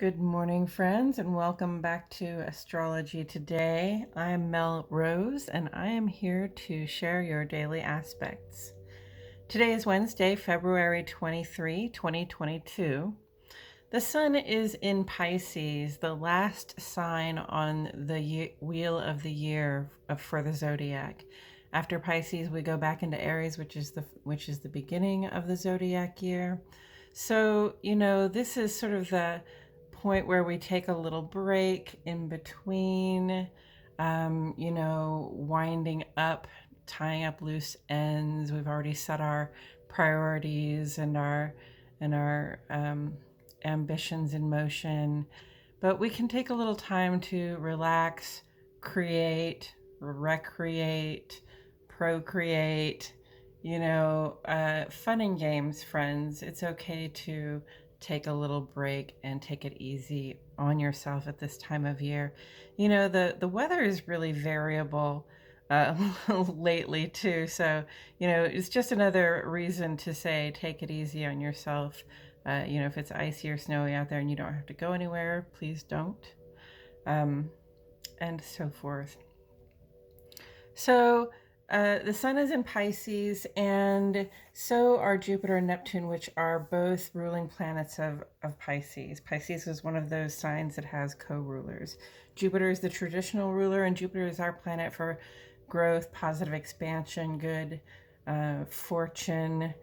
Good morning, friends, and welcome back to Astrology Today. I'm Mel Rose, and I am here to share your daily aspects. Today is Wednesday, February 23, 2022. The sun is in Pisces, the last sign on the wheel of the year for the zodiac. After Pisces, we go back into Aries, which is the beginning of the zodiac year. So, this is sort of the point where we take a little break in between, winding up, tying up loose ends. We've already set our priorities and our ambitions in motion, but we can take a little time to relax, create, recreate, procreate, fun and games, friends. It's okay to take a little break and take it easy on yourself at this time of year. The weather is really variable lately too. So, it's just another reason to say, take it easy on yourself. If it's icy or snowy out there and you don't have to go anywhere, please don't. And so forth. So, the sun is in Pisces, and so are Jupiter and Neptune, which are both ruling planets of Pisces. Pisces is one of those signs that has co-rulers. Jupiter is the traditional ruler, and Jupiter is our planet for growth, positive expansion, good fortune,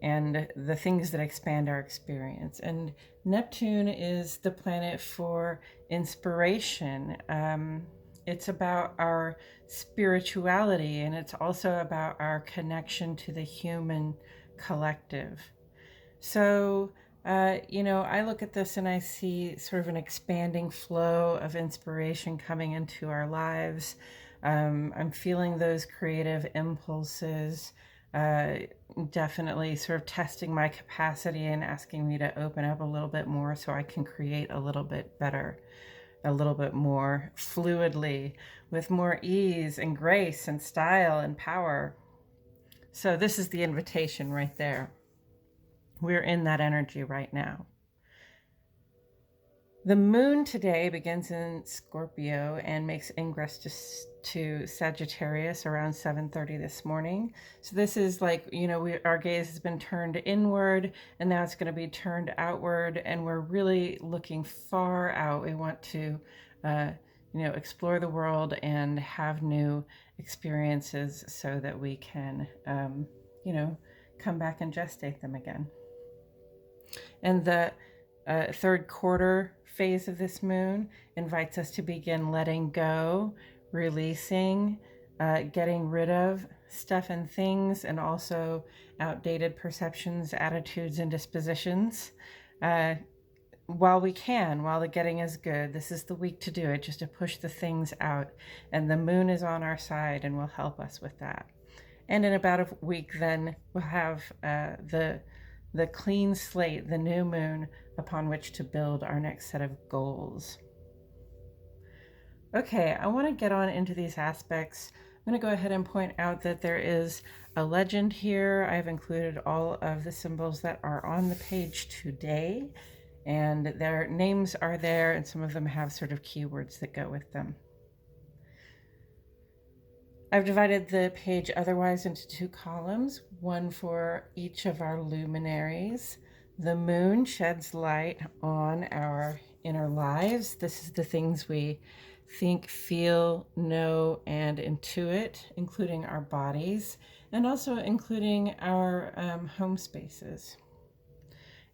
and the things that expand our experience. And Neptune is the planet for inspiration. It's about our spirituality, and it's also about our connection to the human collective. So, I look at this and I see sort of an expanding flow of inspiration coming into our lives. I'm feeling those creative impulses, definitely sort of testing my capacity and asking me to open up a little bit more so I can create a little bit better, a little bit more fluidly, with more ease and grace and style and power. So this is the invitation right there. We're in that energy right now. The moon today begins in Scorpio and makes ingress to Sagittarius around 7:30 this morning. So this is like, our gaze has been turned inward, and now it's going to be turned outward, and we're really looking far out. We want to, explore the world and have new experiences so that we can, come back and gestate them again. And the third quarter phase of this moon invites us to begin letting go, releasing, getting rid of stuff and things, and also outdated perceptions, attitudes, and dispositions. While we can, while the getting is good, this is the week to do it, just to push the things out. And the moon is on our side and will help us with that. And in about a week, then we'll have the clean slate, the new moon, upon which to build our next set of goals. Okay, I want to get on into these aspects. I'm going to go ahead and point out that there is a legend here. I've included all of the symbols that are on the page today, and their names are there, and some of them have sort of keywords that go with them. I've divided the page otherwise into two columns, one for each of our luminaries. The moon sheds light on our inner lives. This is the things we think, feel, know, and intuit, including our bodies, and also including our home spaces.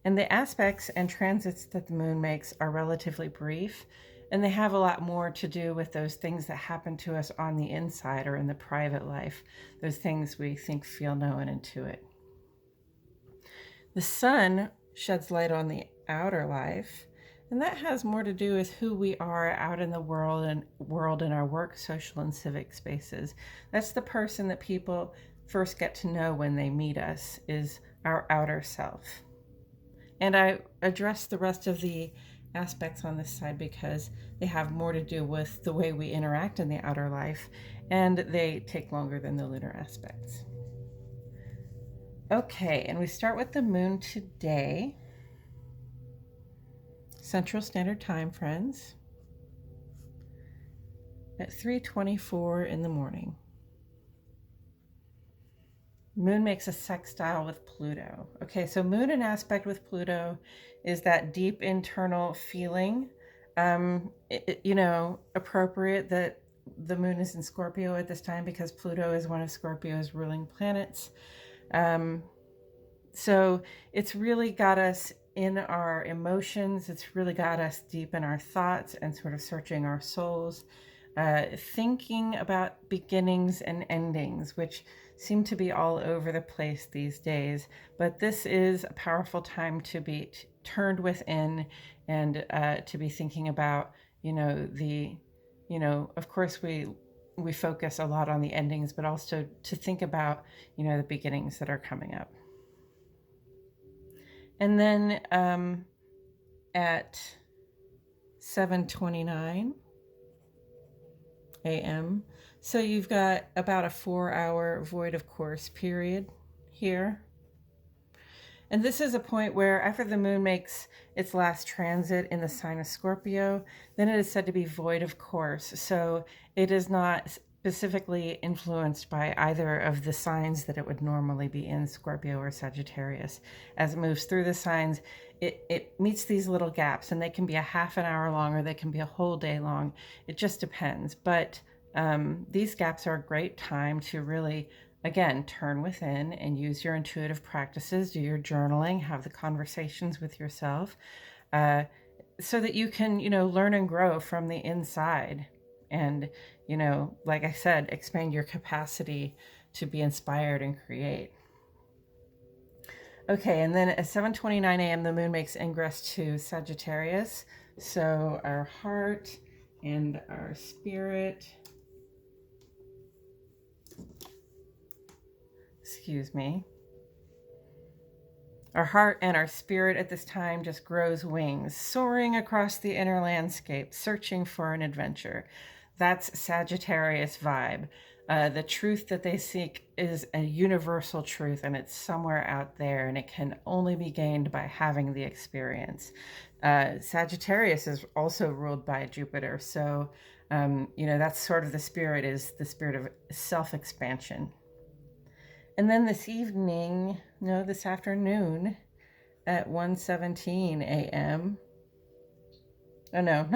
And the aspects and transits that the moon makes are relatively brief, and they have a lot more to do with those things that happen to us on the inside or in the private life, those things we think, feel, know, and intuit. The sun sheds light on the outer life, and that has more to do with who we are out in the world in our work, social, and civic spaces. That's the person that people first get to know when they meet us, is our outer self. And I address the rest of the aspects on this side because they have more to do with the way we interact in the outer life, and they take longer than the lunar aspects. Okay, and we start with the moon today. Central Standard Time, friends, at 3:24 in the morning. Moon makes a sextile with Pluto. Okay, so Moon in aspect with Pluto is that deep internal feeling, appropriate that the Moon is in Scorpio at this time because Pluto is one of Scorpio's ruling planets. So it's really got us in our emotions. It's really got us deep in our thoughts and sort of searching our souls, thinking about beginnings and endings, which seem to be all over the place these days. But this is a powerful time to be turned within and to be thinking about, of course we focus a lot on the endings, but also to think about, the beginnings that are coming up. And then at 7:29 a.m., so you've got about a 4-hour void of course period here. And this is a point where after the moon makes its last transit in the sign of Scorpio, then it is said to be void of course. So it is not specifically influenced by either of the signs that it would normally be in, Scorpio or Sagittarius. As it moves through the signs, it meets these little gaps, and they can be a half an hour long or they can be a whole day long. It just depends. But these gaps are a great time to really, again, turn within and use your intuitive practices, do your journaling, have the conversations with yourself, so that you can, learn and grow from the inside. And, like I said, expand your capacity to be inspired and create. Okay, and then at 7:29 a.m., the moon makes ingress to Sagittarius. So our heart and our spirit, our heart and our spirit at this time just grows wings, soaring across the inner landscape, searching for an adventure. That's Sagittarius vibe. The truth that they seek is a universal truth, and it's somewhere out there, and it can only be gained by having the experience. Sagittarius is also ruled by Jupiter, so that's sort of the spirit, is the spirit of self-expansion. And then this afternoon at 1:17 a.m. Oh no,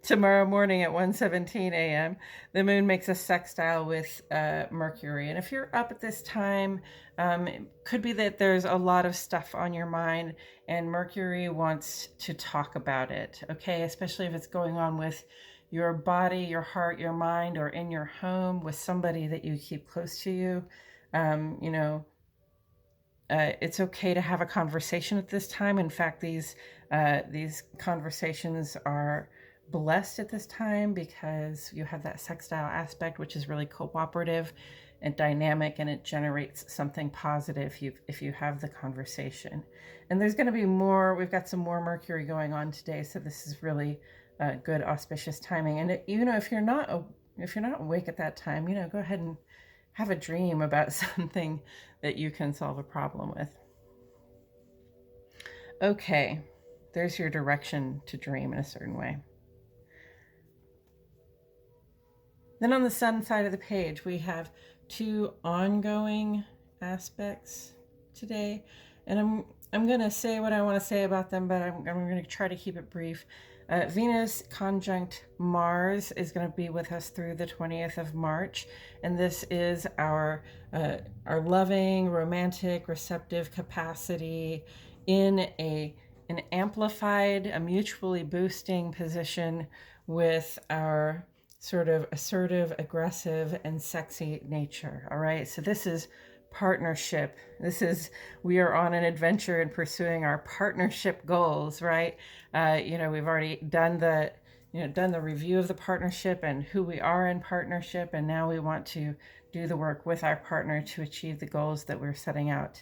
tomorrow morning at 1:17 a.m., the moon makes a sextile with Mercury. And if you're up at this time, it could be that there's a lot of stuff on your mind and Mercury wants to talk about it, okay? Especially if it's going on with your body, your heart, your mind, or in your home with somebody that you keep close to you. It's okay to have a conversation at this time. In fact, these conversations are blessed at this time because you have that sextile aspect, which is really cooperative and dynamic, and it generates something positive if you have the conversation. And there's going to be more. We've got some more Mercury going on today, so this is really good auspicious timing. And if you're not awake at that time, go ahead and have a dream about something that you can solve a problem with. Okay, there's your direction to dream in a certain way. Then on the sun side of the page, we have two ongoing aspects today. And I'm going to say what I want to say about them, but I'm going to try to keep it brief. Venus conjunct Mars is going to be with us through the 20th of March, and this is our loving, romantic, receptive capacity in an amplified, a mutually boosting position with our sort of assertive, aggressive, and sexy nature. All right, so this is partnership. We are on an adventure in pursuing our partnership goals, right? We've already done the review of the partnership and who we are in partnership, and now we want to do the work with our partner to achieve the goals that we're setting out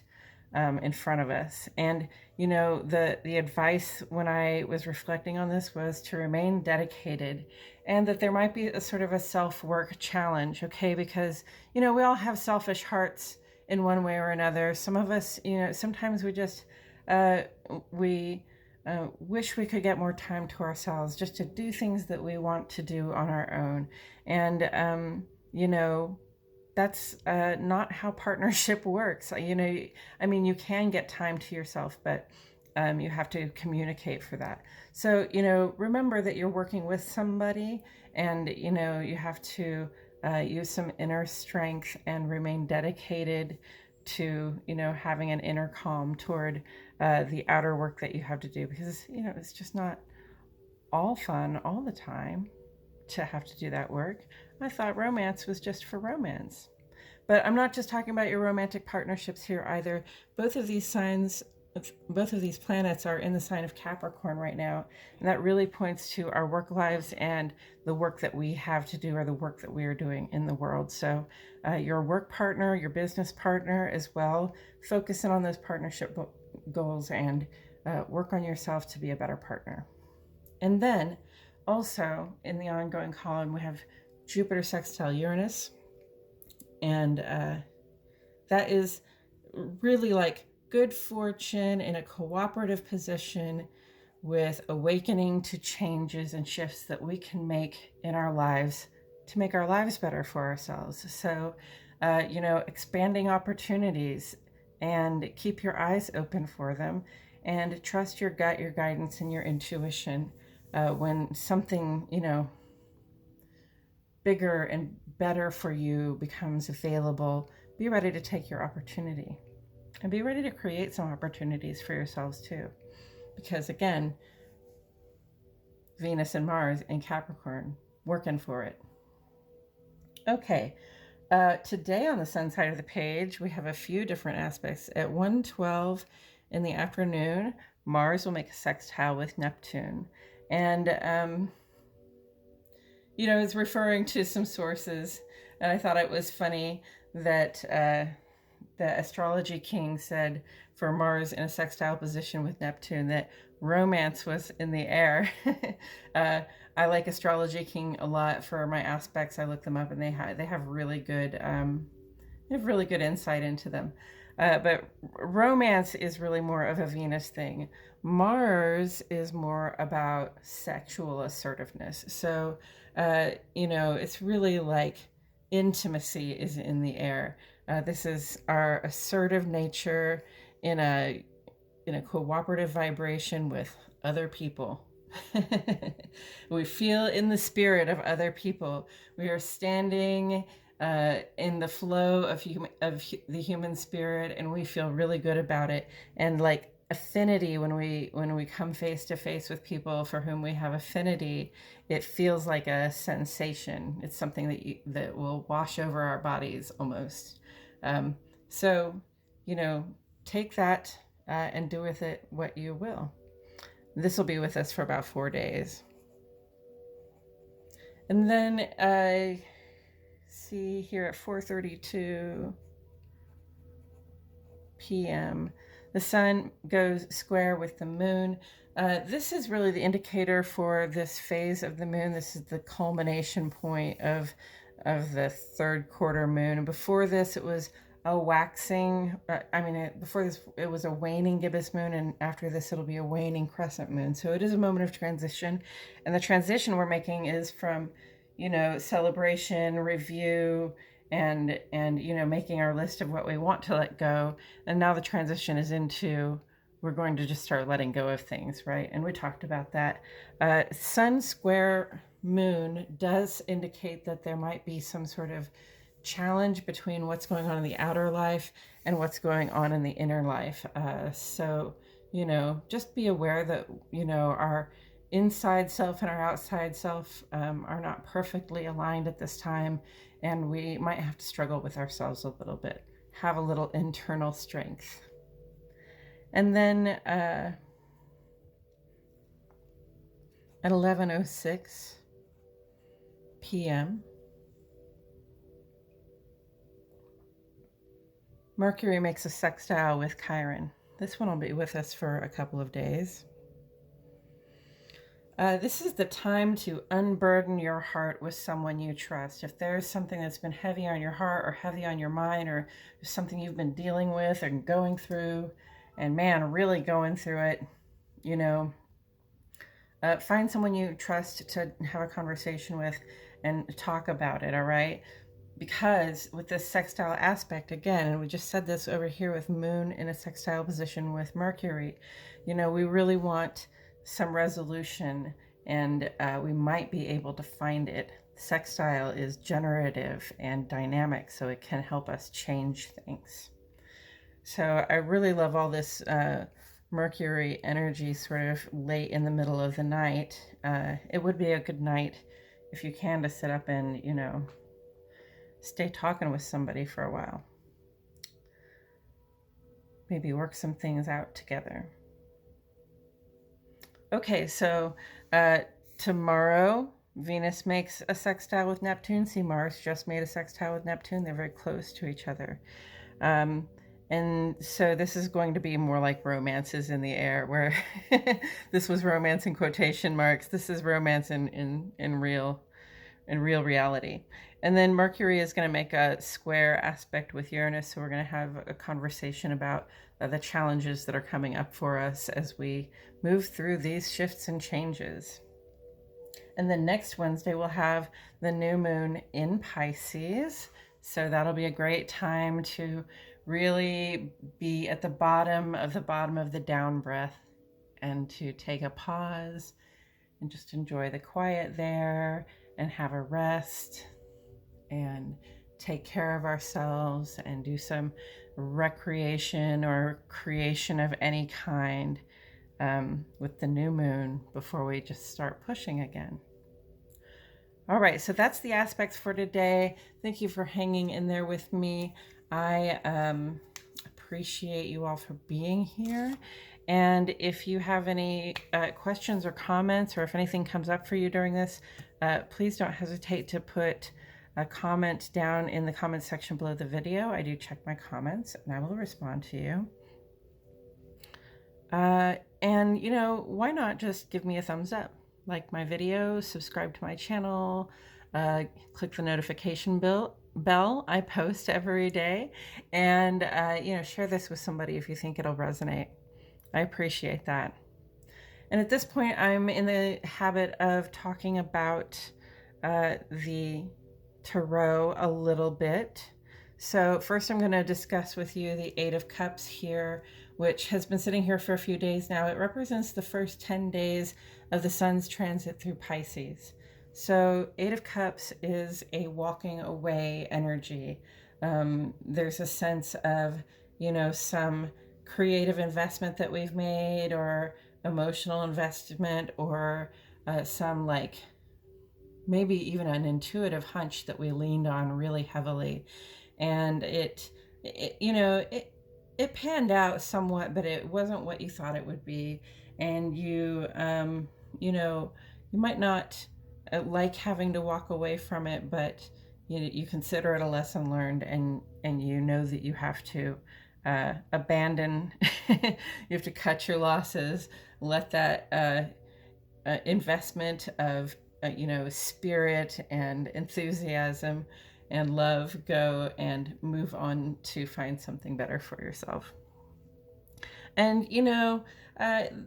in front of us. And the advice when I was reflecting on this was to remain dedicated, and that there might be a sort of a self-work challenge, okay? Because we all have selfish hearts in one way or another. Some of us, sometimes we just we wish we could get more time to ourselves just to do things that we want to do on our own. And, that's not how partnership works. I mean, you can get time to yourself, but you have to communicate for that. So, remember that you're working with somebody, and, you have to use some inner strength and remain dedicated to, having an inner calm toward the outer work that you have to do, because, it's just not all fun all the time to have to do that work. I thought romance was just for romance. But I'm not just talking about your romantic partnerships here either. Both of these planets are in the sign of Capricorn right now. And that really points to our work lives and the work that we have to do, or the work that we are doing in the world. So your work partner, your business partner as well, focus in on those partnership goals and work on yourself to be a better partner. And then also in the ongoing column, we have Jupiter sextile Uranus. And that is really like good fortune in a cooperative position with awakening to changes and shifts that we can make in our lives to make our lives better for ourselves. So, expanding opportunities, and keep your eyes open for them, and trust your gut, your guidance, and your intuition when something, bigger and better for you becomes available. Be ready to take your opportunity, and be ready to create some opportunities for yourselves too, because again, Venus and Mars in Capricorn, working for it. Okay, today on the sun side of the page, we have a few different aspects. At 1:12 in the afternoon, Mars will make a sextile with Neptune, and it's referring to some sources, and I thought it was funny that the Astrology King said for Mars in a sextile position with Neptune that romance was in the air. I like Astrology King a lot for my aspects. I look them up, and they have really good insight into them. But romance is really more of a Venus thing. Mars is more about sexual assertiveness. So, it's really like intimacy is in the air. This is our assertive nature in a cooperative vibration with other people. We feel in the spirit of other people. We are standing in the flow of the human spirit, and we feel really good about it. And like affinity, when we come face to face with people for whom we have affinity, it feels like a sensation. It's something that will wash over our bodies almost. So, take that and do with it what you will. This will be with us for about 4 days. And then I see here at 4:32 p.m., the sun goes square with the moon. This is really the indicator for this phase of the moon. This is the culmination point of the third quarter moon. And before this, it was a waxing, before this, it was a waning gibbous moon, and after this, it'll be a waning crescent moon. So it is a moment of transition, and the transition we're making is from, celebration, review, and making our list of what we want to let go. And now the transition is into, we're going to just start letting go of things, right? And we talked about that. Sun square moon does indicate that there might be some sort of challenge between what's going on in the outer life and what's going on in the inner life. So, just be aware that, our inside self and our outside self are not perfectly aligned at this time, and we might have to struggle with ourselves a little bit, have a little internal strength. And then at 11:06 p.m., Mercury makes a sextile with Chiron. This one will be with us for a couple of days. This is the time to unburden your heart with someone you trust. If there's something that's been heavy on your heart or heavy on your mind, or something you've been dealing with and going through, and man, really going through it, you know, find someone you trust to have a conversation with and talk about it, all right? Because with this sextile aspect, again, and we just said this over here with Moon in a sextile position with Mercury, you know, we really want some resolution, and we might be able to find it. Sextile is generative and dynamic, so it can help us change things. So I really love all this Mercury energy sort of late in the middle of the night. It would be a good night if you can to sit up and, you know, stay talking with somebody for a while. Maybe work some things out together. Okay, so tomorrow Venus makes a sextile with Neptune. See, Mars just made a sextile with Neptune. They're very close to each other. And so this is going to be more like romances in the air, where this was romance in quotation marks. This is romance in real reality. And then Mercury is going to make a square aspect with Uranus. So we're going to have a conversation about the challenges that are coming up for us as we move through these shifts and changes. And then next Wednesday, we'll have the new moon in Pisces. So that'll be a great time to really be at the bottom of the down breath, and to take a pause and just enjoy the quiet there and have a rest and take care of ourselves and do some recreation or creation of any kind with the new moon before we just start pushing again. All right, so that's the aspects for today. Thank you for hanging in there with me. I appreciate you all for being here. And if you have any questions or comments, or if anything comes up for you during this, please don't hesitate to put a comment down in the comment section below the video. I do check my comments and I will respond to you. And, you know, why not just give me a thumbs up? Like my video, subscribe to my channel, click the notification bell. I post every day, and you know, share this with somebody if you think it'll resonate. I appreciate that. And at this point, I'm in the habit of talking about the tarot a little bit. So first I'm going to discuss with you the Eight of Cups here, which has been sitting here for a few days now. It represents the first 10 days of the sun's transit through Pisces. So Eight of Cups is a walking away energy. There's a sense of, you know, some creative investment that we've made, or emotional investment, or some like maybe even an intuitive hunch that we leaned on really heavily. And it you know, it panned out somewhat, but it wasn't what you thought it would be. And you, you know, you might not like having to walk away from it, but you consider it a lesson learned, and you know that you have to abandon, you have to cut your losses, let that investment of, you know, spirit and enthusiasm and love go, and move on to find something better for yourself. And, you know,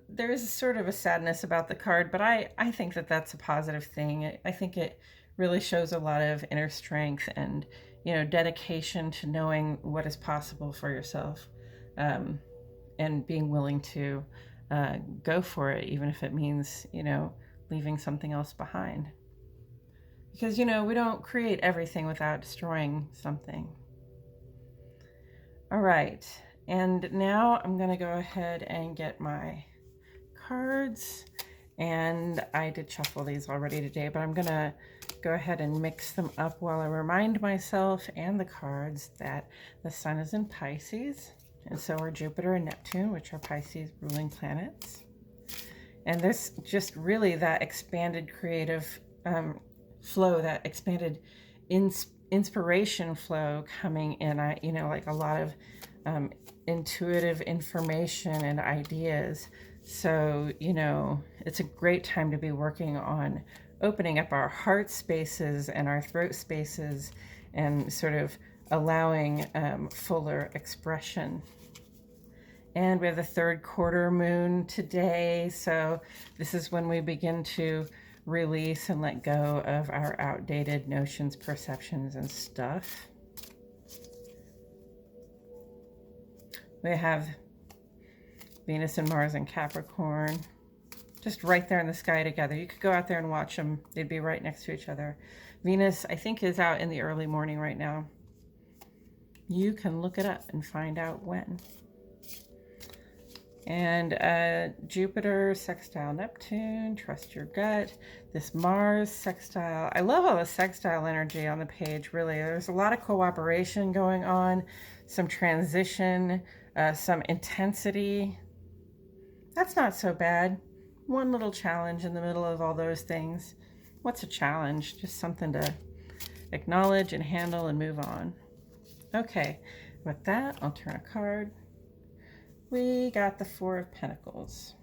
there's sort of a sadness about the card, but I think that that's a positive thing. I think it really shows a lot of inner strength and, you know, dedication to knowing what is possible for yourself, and being willing to go for it, even if it means, you know, leaving something else behind. Because, you know, we don't create everything without destroying something. All right. And now I'm going to go ahead and get my cards. And I did shuffle these already today, but I'm going to go ahead and mix them up while I remind myself and the cards that the sun is in Pisces. And so are Jupiter and Neptune, which are Pisces ruling planets. And this just really that expanded creative flow, that expanded inspiration flow coming in. You know, like a lot of intuitive information and ideas. So, you know, it's a great time to be working on opening up our heart spaces and our throat spaces, and sort of allowing fuller expression. And we have the third quarter moon today. So this is when we begin to release and let go of our outdated notions, perceptions, and stuff. We have Venus and Mars in Capricorn, just right there in the sky together. You could go out there and watch them. They'd be right next to each other. Venus, I think, is out in the early morning right now. You can look it up and find out when. And Jupiter, sextile Neptune, trust your gut. This Mars sextile. I love all the sextile energy on the page, really. There's a lot of cooperation going on, some transition, some intensity. That's not so bad. One little challenge in the middle of all those things. What's a challenge? Just something to acknowledge and handle and move on. Okay, with that, I'll turn a card. We got the Four of Pentacles.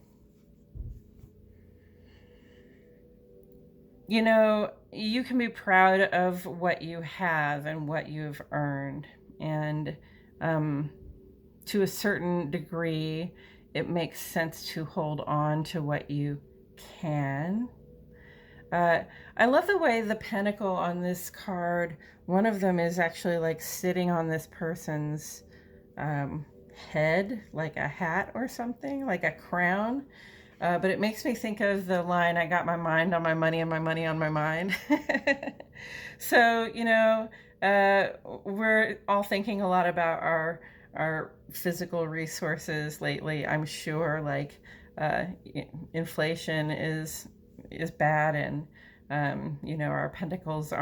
You know, you can be proud of what you have and what you've earned. And to a certain degree, it makes sense to hold on to what you can. I love the way the pentacle on this card, one of them is actually like sitting on this person's head, like a hat or something, like a crown. But it makes me think of the line, I got my mind on my money and my money on my mind. So, you know, we're all thinking a lot about our physical resources lately. I'm sure, like inflation is bad, and you know, our pennicles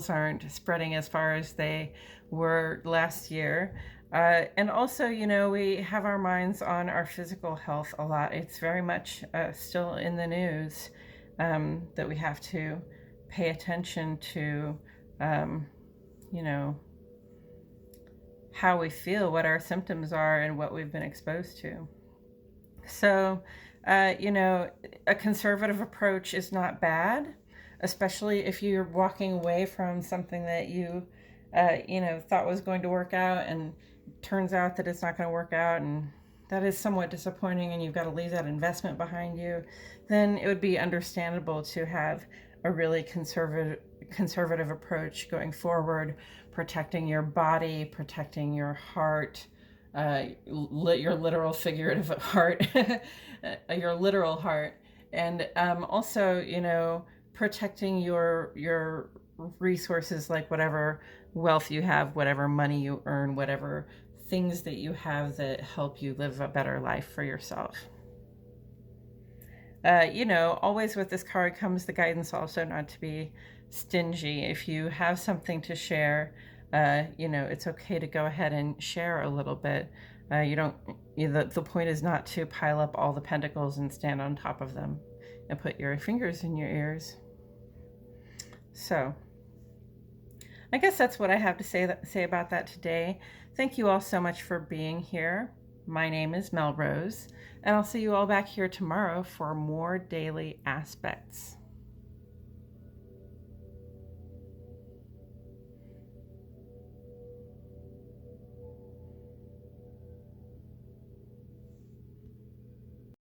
aren't spreading as far as they were last year. And also, you know, we have our minds on our physical health a lot. It's very much still in the news that we have to pay attention to, you know, how we feel, what our symptoms are, and what we've been exposed to. So, you know, a conservative approach is not bad, especially if you're walking away from something that you, you know, thought was going to work out, and turns out that it's not going to work out, and that is somewhat disappointing, and you've got to leave that investment behind you. Then it would be understandable to have a really conservative approach going forward, protecting your body, protecting your heart, your literal figurative heart, your literal heart, and also, you know, protecting your resources, like whatever wealth you have, whatever money you earn, whatever things that you have that help you live a better life for yourself. You know, always with this card comes the guidance also not to be stingy. If you have something to share, you know, it's okay to go ahead and share a little bit. The point is not to pile up all the pentacles and stand on top of them and put your fingers in your ears. So I guess that's what I have to say about that today. Thank you all so much for being here. My name is Melrose, and I'll see you all back here tomorrow for more daily aspects.